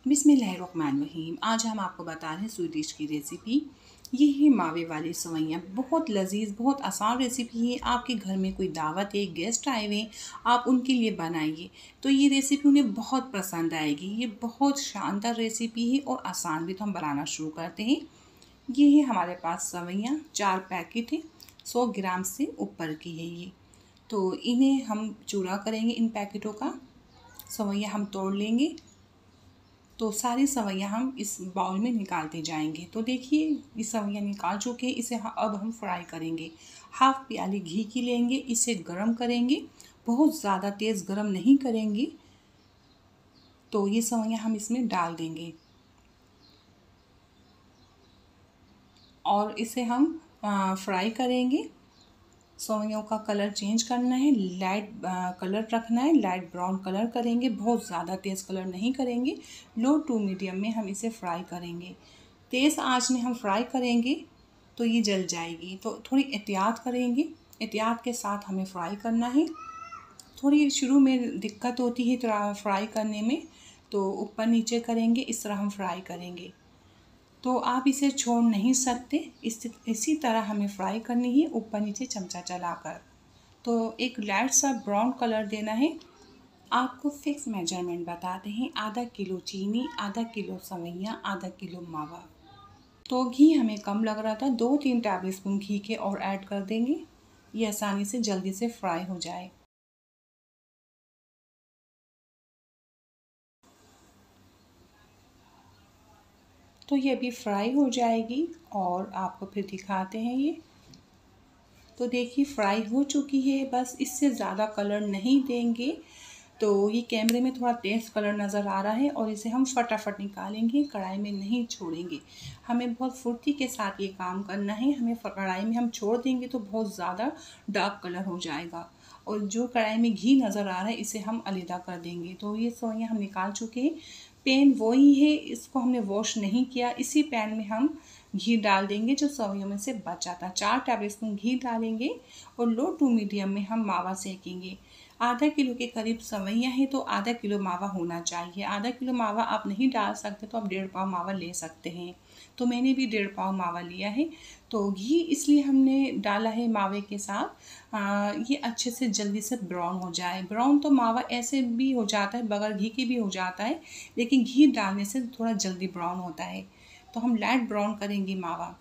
बिस्मिल्लाहिर्रहमानिर्रहीम। आज हम आपको बता रहे हैं स्वीट डिश की रेसिपी। ये है मावे वाली सेवइयाँ। बहुत लजीज, बहुत आसान रेसिपी है। आपके घर में कोई दावत है, गेस्ट आए हुए हैं, आप उनके लिए बनाइए तो ये रेसिपी उन्हें बहुत पसंद आएगी। ये बहुत शानदार रेसिपी है और आसान भी। तो हम बनाना शुरू करते हैं। ये है हमारे पास सेवइयाँ, 4 पैकेट है, 100 ग्राम से ऊपर की है ये। तो इन्हें हम चूरा करेंगे। इन पैकेटों का सेवइयाँ हम तोड़ लेंगे। तो सारी सेवइयाँ हम इस बाउल में निकालते जाएंगे। तो देखिए ये सेवइयाँ निकाल चुके हैं। इसे अब हम फ्राई करेंगे। हाफ प्याली घी की लेंगे, इसे गरम करेंगे। बहुत ज़्यादा तेज़ गरम नहीं करेंगे। तो ये सेवइयाँ हम इसमें डाल देंगे और इसे हम फ्राई करेंगे। सेवइयों का कलर चेंज करना है, लाइट कलर रखना है, लाइट ब्राउन कलर करेंगे। बहुत ज़्यादा तेज़ कलर नहीं करेंगे। लो टू मीडियम में हम इसे फ्राई करेंगे। तेज़ आंच में हम फ्राई करेंगे तो ये जल जाएगी। तो थोड़ी एहतियात करेंगे। एहतियात के साथ हमें फ्राई करना है। थोड़ी शुरू में दिक्कत होती है फ्राई करने में, तो ऊपर नीचे करेंगे, इस तरह हम फ्राई करेंगे। तो आप इसे छोड़ नहीं सकते। इसी तरह हमें फ्राई करनी है, ऊपर नीचे चमचा चलाकर। तो एक लाइट सा ब्राउन कलर देना है। आपको फिक्स मेजरमेंट बताते हैं। आधा किलो चीनी, आधा किलो सेवइयाँ, आधा किलो मावा। तो घी हमें कम लग रहा था, 2-3 टेबल स्पून घी के और ऐड कर देंगे। ये आसानी से जल्दी से फ्राई हो जाए। तो ये अभी फ्राई हो जाएगी और आपको फिर दिखाते हैं ये। तो देखिए फ्राई हो चुकी है। बस इससे ज़्यादा कलर नहीं देंगे। तो ये कैमरे में थोड़ा तेज़ कलर नज़र आ रहा है और इसे हम फटाफट निकालेंगे, कढ़ाई में नहीं छोड़ेंगे। हमें बहुत फुर्ती के साथ ये काम करना है। हमें कढ़ाई में हम छोड़ देंगे तो बहुत ज़्यादा डार्क कलर हो जाएगा। और जो कढ़ाई में घी नज़र आ रहा है इसे हम अलग कर देंगे। तो ये सेवइयाँ हम निकाल चुके हैं। पैन वही है, इसको हमने वॉश नहीं किया। इसी पैन में हम घी डाल देंगे जो सेवइयों में से बचा था। 4 टेबल स्पून घी डालेंगे और लो टू मीडियम में हम मावा सेकेंगे। आधा किलो के करीब सेवइयाँ हैं तो आधा किलो मावा होना चाहिए। आधा किलो मावा आप नहीं डाल सकते तो आप 1.5 पाव मावा ले सकते हैं। तो मैंने भी 1.5 पाव मावा लिया है। तो घी इसलिए हमने डाला है मावे के साथ, ये अच्छे से जल्दी से ब्राउन हो जाए। ब्राउन तो मावा ऐसे भी हो जाता है, बगैर घी के भी हो जाता है, लेकिन घी डालने से थोड़ा जल्दी ब्राउन होता है। तो हम लाइट ब्राउन करेंगे मावा।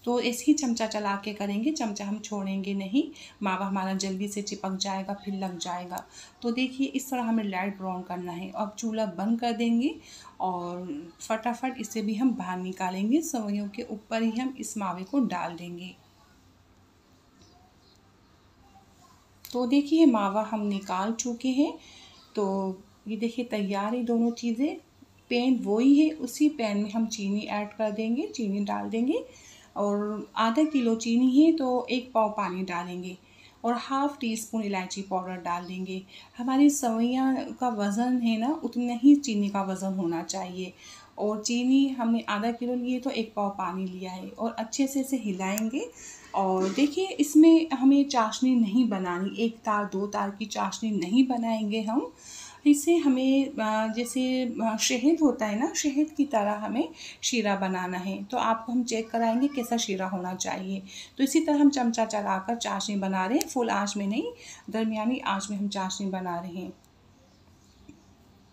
तो ऐसे ही चमचा चला के करेंगे, चमचा हम छोड़ेंगे नहीं। मावा हमारा जल्दी से चिपक जाएगा, फिर लग जाएगा। तो देखिए इस तरह हमें लाइट ब्राउन करना है। अब चूल्हा बंद कर देंगे और फटाफट इसे भी हम बाहर निकालेंगे। सेवइयों के ऊपर ही हम इस मावे को डाल देंगे। तो देखिए मावा हम निकाल चुके हैं। तो ये देखिए तैयार है दोनों चीज़ें। पैन वही है, उसी पैन में हम चीनी ऐड कर देंगे, चीनी डाल देंगे। और आधा किलो चीनी है तो 1 पाव पानी डालेंगे और हाफ़ टी स्पून इलायची पाउडर डाल देंगे। हमारी सेवइयाँ का वज़न है ना, उतना ही चीनी का वज़न होना चाहिए। और चीनी हमने आधा किलो लिए तो 1 पाव पानी लिया है और अच्छे से इसे हिलाएंगे। और देखिए इसमें हमें चाशनी नहीं बनानी, 1 तार 2 तार की चाशनी नहीं बनाएंगे हम। इसे हमें जैसे शहद होता है ना, शहद की तरह हमें शीरा बनाना है। तो आपको हम चेक कराएंगे कैसा शीरा होना चाहिए। तो इसी तरह हम चमचा चलाकर चाशनी बना रहे हैं। फुल आंच में नहीं, दरमियानी आंच में हम चाशनी बना रहे हैं।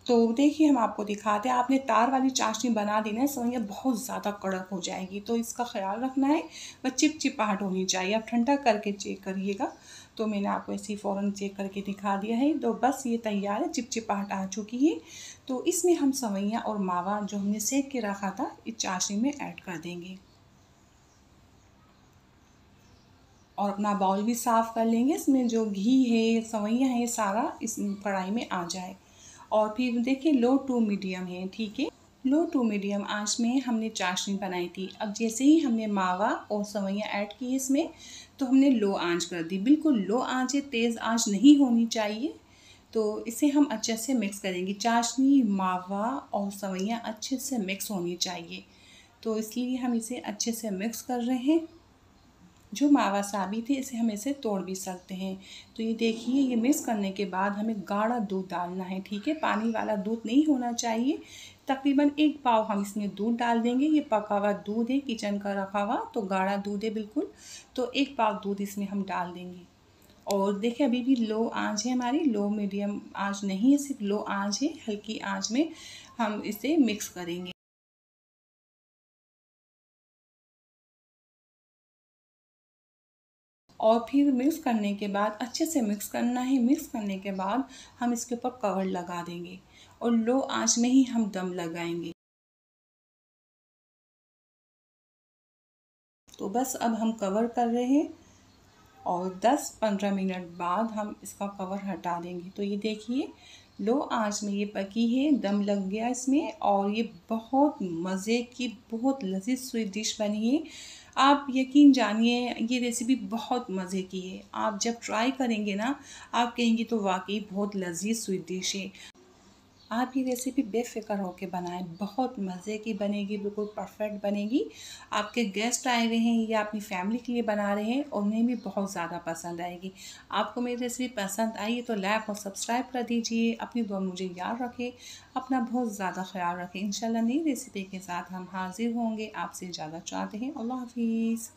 तो देखिए हम आपको दिखाते हैं। आपने तार वाली चाशनी बना दी ना, सेवइयाँ बहुत ज़्यादा कड़क हो जाएगी। तो इसका ख्याल रखना है। बस चिपचिपाहट होनी चाहिए। आप ठंडा करके चेक करिएगा। तो मैंने आपको ऐसे ही फ़ौरन चेक करके दिखा दिया है। तो बस ये तैयार है, चिपचिपाहट आ चुकी है। तो इसमें हम सेवइयाँ और मावा जो हमने सेक के रखा था इस चाशनी में ऐड कर देंगे और अपना बाउल भी साफ़ कर लेंगे। इसमें जो घी है, सेवइयाँ है, सारा इस कढ़ाई में आ जाए। और फिर देखिए लो टू मीडियम है, ठीक है। लो टू मीडियम आंच में हमने चाशनी बनाई थी। अब जैसे ही हमने मावा और सेवइयाँ ऐड की इसमें, तो हमने लो आंच कर दी। बिल्कुल लो आंच है, तेज़ आंच नहीं होनी चाहिए। तो इसे हम अच्छे से मिक्स करेंगे। चाशनी, मावा और सेवइयाँ अच्छे से मिक्स होनी चाहिए। तो इसलिए हम इसे अच्छे से मिक्स कर रहे हैं। जो मावा साबित है इसे हम इसे तोड़ भी सकते हैं। तो ये देखिए, ये मिक्स करने के बाद हमें गाढ़ा दूध डालना है, ठीक है। पानी वाला दूध नहीं होना चाहिए। तकरीबन 1 पाव हम इसमें दूध डाल देंगे। ये पका हुआ दूध है, किचन का रखा हुआ, तो गाढ़ा दूध है बिल्कुल। तो 1 पाव दूध इसमें हम डाल देंगे। और देखिए अभी भी लो आंच है हमारी, लो मीडियम आंच नहीं है, सिर्फ लो आंच है। हल्की आंच में हम इसे मिक्स करेंगे। और फिर मिक्स करने के बाद अच्छे से मिक्स करना है। मिक्स करने के बाद हम इसके ऊपर कवर लगा देंगे और लो आंच में ही हम दम लगाएंगे। तो बस अब हम कवर कर रहे हैं और 10-15 मिनट बाद हम इसका कवर हटा देंगे। तो ये देखिए लो आंच में ये पकी है, दम लग गया इसमें और ये बहुत मज़े की, बहुत लजीज स्वीट डिश बनी है। आप यकीन जानिए ये रेसिपी बहुत मज़े की है। आप जब ट्राई करेंगे ना, आप कहेंगे तो वाकई बहुत लजीज स्वीट डिश है। आप ये रेसिपी बेफ़िक्र होके बनाएं, बहुत मज़े की बनेगी, बिल्कुल परफेक्ट बनेगी। आपके गेस्ट आए हुए हैं या अपनी फैमिली के लिए बना रहे हैं, उन्हें भी बहुत ज़्यादा पसंद आएगी। आपको मेरी रेसिपी पसंद आई तो लाइक और सब्सक्राइब कर दीजिए। अपनी दुआ मुझे याद रखें, अपना बहुत ज़्यादा ख्याल रखें। इंशाल्लाह नई रेसिपी के साथ हम हाजिर होंगे। आपसे ज़्यादा चाहते हैं। अल्लाह हाफिज़।